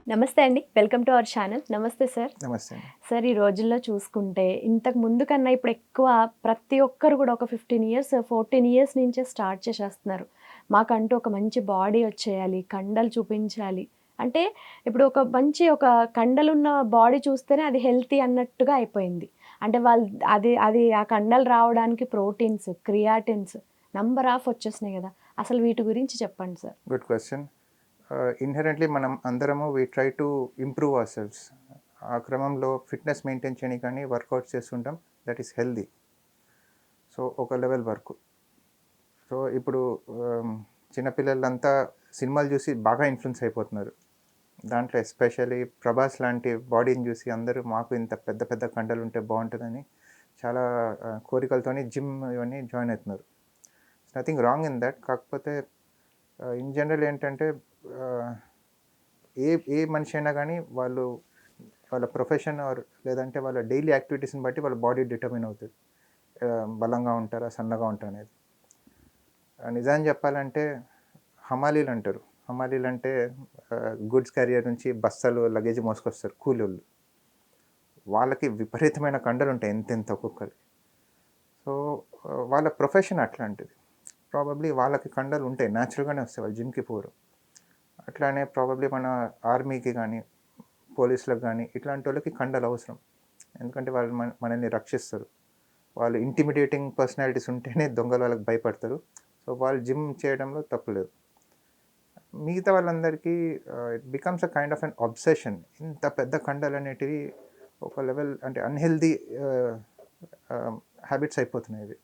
నమస్తే అండి. Welcome to our channel. నమస్తే సార్. నమస్తే అండి. సార్ ఈ రోజుల్లో చూసుకుంటే ఇంతకు ముందు కన్నా ఇప్పుడు ఎక్కువ ప్రతి ఒక్కరు కూడా ఒక 15 ఇయర్స్, 14 ఇయర్స్ నుంచే స్టార్ట్ చేసేస్తున్నారు. మాకంటూ ఒక మంచి బాడీ వచ్చేయాలి, కండలు చూపించాలి. అంటే ఇప్పుడు ఒక కండలున్న బాడీ చూస్తేనే అది హెల్తీ అన్నట్టుగా అయిపోయింది. అంటే వాళ్ళు అది ఆ కండలు రావడానికి ప్రోటీన్స్, క్రియాటిన్స్ నంబర్ ఆఫ్ వచ్చేసినాయి గదా! అసలు వీటి గురించి చెప్పండి సార్? Good question. ఇన్‌హెరెంట్‌లీ మనం అందరము we try to improve ourselves. ఆ క్రమంలో ఫిట్‌నెస్ మెయింటైన్ చేయనీకని వర్కౌట్స్ చేస్తుంటాం. That is healthy. సో, ఒక లెవెల్ వరకు. సో, ఇప్పుడు చిన్న పిల్లలంతా సినిమాలు చూసి బాగా ఇన్‌ఫ్లూయెన్స్ అయిపోతున్నారు. దాంట్లో ఎస్పెషల్లీ 'ప్రభాస్' లాంటి బాడీని చూసి అందరూ మాకు ఇంత పెద్ద పెద్ద కండలుంటే బావుంటదని చాలా కోరికలతోని జిమ్ ఇవన్నీ జాయిన్ అవుతున్నారు. Nothing wrong in that. కాకపోతే ఇన్ జనరల్ ఏంటంటే ఆహ్, ఏ ఏ మనిషి అయినా గానీ వాళ్ళ ప్రొఫెషన్ లేదంటే వాళ్ళ డైలీ యాక్టివిటీస్‌ని బట్టి వాళ్ళ బాడీ డిటర్మిన్ అవుతది. బలంగా ఉంటారా? సన్నగా ఉంటారా అనేది. నిజాన్ని చెప్పాలంటే హమాలీలంటారు. హమాలీలంటే గూడ్స్ క్యారియర్ నుంచి బస్తాలు లగేజ్ మోసుకొస్తారు కూలోళ్ళు. వాళ్ళకి విపరీతమైన కండలుంటాయి ఎంతెంత ఒక్కొక్కరికి. సో, వాళ్ళ ప్రొఫెషన్ అట్లాంటిది. ప్రాబబ్లీ వాళ్ళకి కండలుంటాయి. న్యాచురల్‌గానే వస్తాయి. వాళ్ళు జిమ్‌కి పోరు. అట్లానే ప్రాబబ్లీ మన ఆర్మీకి గానీ, పోలీసులకు గానీ ఇట్లాంటోళ్ళకి కండలు అవసరం. ఎందుకంటే వాళ్ళు మనల్ని రక్షిస్తారు. వాళ్ళు ఇంటిమిడేటింగ్ పర్సనాలిటీస్ ఉంటేనే దొంగలు వాళ్ళకి భయపడతారు. సో, వాళ్ళు జిమ్ చేయడంలో తప్పు లేదు. మిగతా వాళ్ళందరికీ it becomes a kind of an obsession. ఇంత పెద్ద కండలనేటివి ఒక లెవెల్ అంటే అన్‌హెల్తీ ఆహ్, ఆహ్, హ్యాబిట్స్ అయిపోతున్నాయి ఇవి.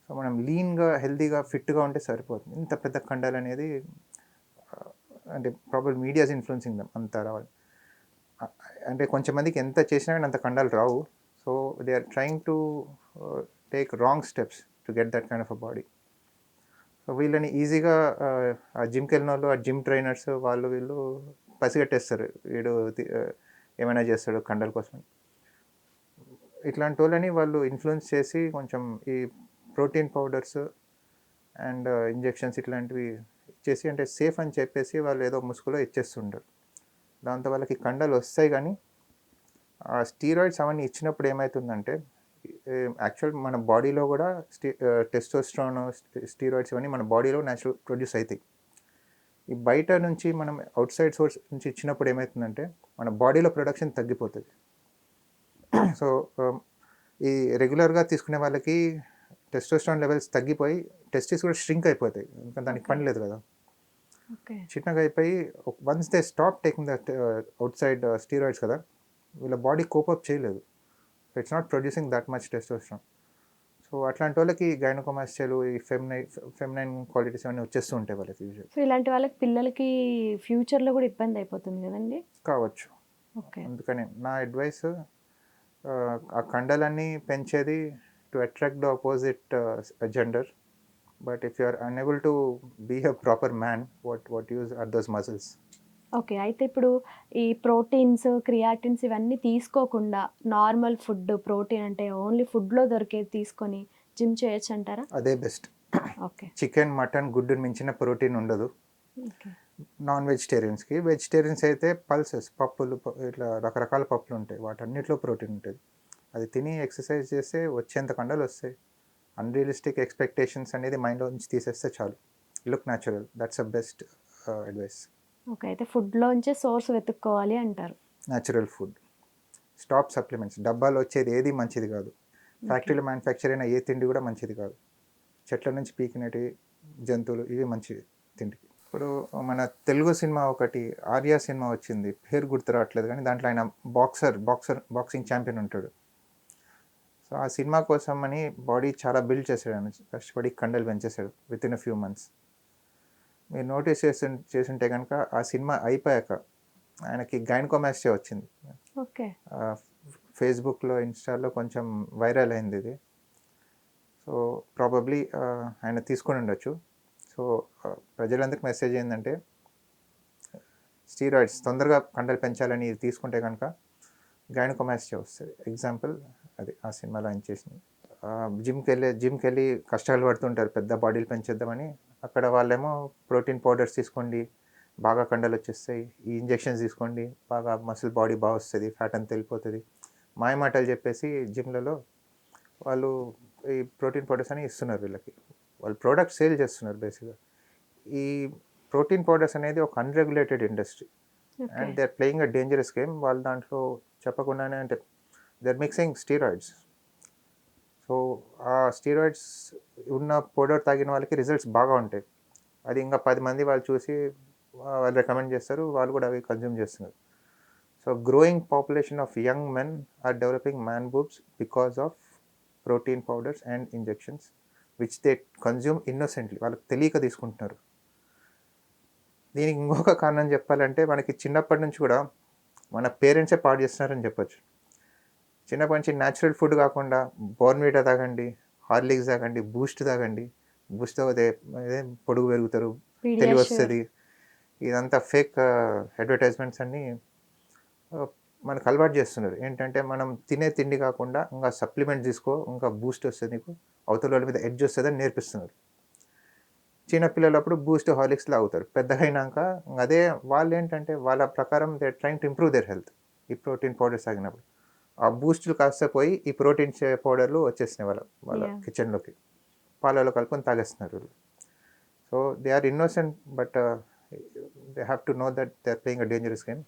సో, మనం లీన్‌గా, హెల్తీగా, ఫిట్‌గా ఉంటే సరిపోతుంది. ఇంత పెద్ద కండలనేది ఆహ్, అంటే ప్రాబబ్లీ మీడియా ఈస్ ఇన్‌ఫ్లూయెన్సింగ్ దెమ్ అంత రావాలి. ఆహ్, అంటే కొంచెం మందికి ఎంత చేసినా గానీ అంత కండలు రావు. So, they are trying to take wrong steps to get that kind of a body. So, వీళ్ళని ఈజీగా ఆ జిమ్‌కెళ్ళినోళ్ళు, ఆ జిమ్ ట్రైనర్స్ వాళ్ళు వీళ్ళు పసిగట్టేస్తారు. వీడు ఏమైనా చేస్తాడు కండల కోసం. ఇట్లాంటోళ్ళని వాళ్ళు ఇన్‌ఫ్లూయెన్స్ చేసి కొంచెం ఈ ప్రోటీన్ పౌడర్స్ అండ్ ఇంజెక్షన్స్ ఇట్లాంటివి ఇచ్చేసి అంటే సేఫ్ అని చెప్పేసి వాళ్ళు ఏదో ముసుగులో ఇచ్చేస్తుంటారు. దాంతో వాళ్ళకి కండలొస్తాయి గానీ, ఆ స్టీరాయిడ్స్ అవన్నీ ఇచ్చినప్పుడు ఏమైతుందంటే, యాక్చువల్ మన బాడీలో గూడా టెస్టోస్టెరాన్, స్టీరాయిడ్స్ ఇవన్నీ మన బాడీలో ప్రొడ్యూస్ అయితాయి. ఈ బయట నుంచి మనం ఔట్‌సైడ్ సోర్స్ నుంచి ఇచ్చినప్పుడు ఏమైతుందంటే, మన బాడీలో ప్రొడక్షన్ తగ్గిపోతది. సో, ఈ రెగ్యులర్‌గా తీసుకునే వాళ్ళకి టెస్టోస్టెరాన్ లెవెల్స్ తగ్గిపోయి, టెస్టిస్ కూడా ష్రింక్ అయిపోతాయి. ఎందుకంటే దానికి ఓకే. పని లేదు గదా! ఓకే. చిన్నగా అయిపోయి once they stop taking that outside steroids కదా! వీళ్ళ బాడీ కోప్ అప్ చేయలేదు. It's not producing that much testosterone. So, అట్లాంటోళ్ళకి గైనకోమాస్టియాలు, ఈ ఫెమినైన్ క్వాలిటీస్ అవన్నీ వచ్చేస్తూ ఉంటాయి వాళ్ళకి యూజువల్లీ. సో, ఇలాంటి వాళ్ళకి పిల్లలకి ఫ్యూచర్‌లో గూడా ఇబ్బందయిపోతుంది గదండీ! కావచ్చు. ఓకే. అందుకనే నా అడ్వైస్ ఆ కండలన్నీ పెంచేది to attract the opposite gender. But if you are unable to be a proper man, what use are those muscles. Okay. అయితే ఇప్పుడు ఈ ప్రోటీన్స్, క్రియాటిన్స్ ఇవన్నీ తీసుకోకుండా నార్మల్ ఫుడ్ ప్రోటీన్ అంటే ఓన్లీ ఫుడ్‌లో దొరికేది తీసుకొని జిమ్ చేయొచ్చంటారా? అదే బెస్ట్. ఓకే. చికెన్, మటన్, గుడ్డుని మించిన ప్రోటీన్ ఉండదు. ఓకే. నాన్ వెజిటేరియన్స్‌కి. వెజిటేరియన్స్ అయితే పల్సెస్ పప్పులు ఇట్లా రకరకాల పప్పులుంటాయి. వాటన్నిటిలో ప్రోటీన్ ఉంటది. అది తిని ఎక్సర్సైజ్ చేస్తే వచ్చేంత కండలొస్తాయి. అన్‌రియలిస్టిక్ ఎక్స్‌పెక్టేషన్స్ అనేది మైండ్‌లో నుంచి తీసేస్తే చాలు. Look natural. That's the best advice. Okay. అయితే ఫుడ్‌లోంచే సోర్స్ వెతుక్కోవాలి అంటారు. Natural food. Stop supplements. డబ్బాలో వచ్చేది ఏది మంచిది కాదు. ఓకే. ఫ్యాక్టరీలో మ్యానుఫ్యాక్చర్ అయిన ఏ తిండి కూడా మంచిది కాదు. చెట్ల నుంచి పీకినటివి, జంతువులు ఇవి మంచివి తిండికి. ఇప్పుడు మన తెలుగు సినిమా ఒకటి 'ఆర్య' సినిమా వచ్చింది. పేరు గుర్తు రావట్లేదు గానీ దాంట్లో ఆయన బాక్సింగ్ ఛాంపియన్ ఉంటాడు. సో, ఆ సినిమా కోసమని బాడీ చాలా బిల్డ్ చేసాడు ఆయన. కష్టపడి కండలు పెంచేసాడు వితిన్ ఎ ఫ్యూ మంత్స్. మీరు నోటీస్ చేసుంటే గనక ఆ సినిమా అయిపోయాక ఆయనకి గైనకోమాస్టియా వచ్చింది. ఓకే. ఫేస్‌బుక్‌లో, ఇన్‌స్టాలో కొంచెం వైరల్ అయింది ఇది. సో, ప్రాబబ్లీ ఆయన తీసుకొని ఉండొచ్చు. సో, ప్రజలందరికి మెసేజ్ ఏందంటే స్టీరాయిడ్స్ తొందరగా కండలు పెంచాలని ఇది తీసుకుంటే గనక గైనకోమాస్టియా వస్తది. ఎగ్జాంపుల్ అది ఆ సినిమాలో ఆయన చేసింది. జిమ్‌కెళ్ళి కష్టాలు పడుతుంటారు పెద్ద బాడీలు పెంచేద్దామని. అక్కడ వాళ్ళేమో ప్రోటీన్ పౌడర్స్ తీసుకోండి, బాగా కండలు వచ్చేస్తాయి, ఈ ఇంజెక్షన్స్ తీసుకోండి బాగా మసిల్ బాడీ బాగా వస్తుంది, ఫ్యాట్ అంతా వెళ్ళిపోతుంది, మాయమాటలు చెప్పేసి జిమ్లలో వాళ్ళు ఈ ప్రోటీన్ పౌడర్స్ అని ఇస్తున్నారు వీళ్ళకి. వాళ్ళు ప్రోడక్ట్ సేల్ చేస్తున్నారు బేసిక్గా. ఈ ప్రోటీన్ పౌడర్స్ అనేది ఒక unregulated industry okay. And they are playing a dangerous game. వాళ్ళు దాంట్లో చెప్పకుండానే అంటే they are mixing steroids. So ఆ స్టీరాయిడ్స్ ఉన్న పౌడర్ తాగిన వాళ్ళకి రిజల్ట్స్ బాగా ఉంటాయి. అది ఇంకా 10 మంది వాళ్ళు చూసి వాళ్ళు రికమెండ్ చేస్తారు, వాళ్ళు కూడా అవి కన్జ్యూమ్ చేస్తున్నారు. So growing population of young men are developing man boobs because of protein powders and injections which they consume innocently. వాళ్ళకి తెలియక తీసుకుంటున్నారు. దీనికి ఇంకొక కారణం చెప్పాలంటే మనకి చిన్నప్పటి నుంచి కూడా మన పేరెంట్సే పాడు చేస్తున్నారని చెప్పొచ్చు. చిన్నప్పటి నుంచి న్యాచురల్ ఫుడ్ కాకుండా బోర్న్‌విటా తాగండి, హార్లిక్స్ తాగండి, బూస్ట్ తాగండి. బూస్ట్ తాగితే అదే పొడుగు పెరుగుతారు, తెలివి పీడియాష్యూర్. వస్తది. ఇదంతా ఫేక్ అడ్వర్టైజ్మెంట్స్ అన్నీ మనకు అలవాటు చేస్తున్నారు. ఏంటంటే మనం తినే తిండి కాకుండా ఇంకా సప్లిమెంట్ తీసుకో, ఇంకా బూస్ట్ వస్తది నీకు, అవతలోళ్ళ మీద ఎడ్జ్ వస్తదని నేర్పిస్తున్నారు. చిన్న పిల్లలప్పుడు బూస్ట్, హార్లిక్స్ తాగుతారు. పెద్దగయినాక అదే వాళ్ళేంటంటే వాళ్ళ ప్రకారం they are trying to improve their health. ఈ ప్రోటీన్ పౌడర్స్ తాగినప్పుడు. ఆ బూస్టులు కాస్త పోయి ఈ ప్రోటీన్ పౌడర్‌లు వచ్చేసినాయి వాళ్ళ యాహ్! కిచెన్‌లోకి. పాలలో కలుపుకొని తాగేస్తున్నారు వీళ్ళు. So they are innocent but they have to know that they are playing a dangerous game.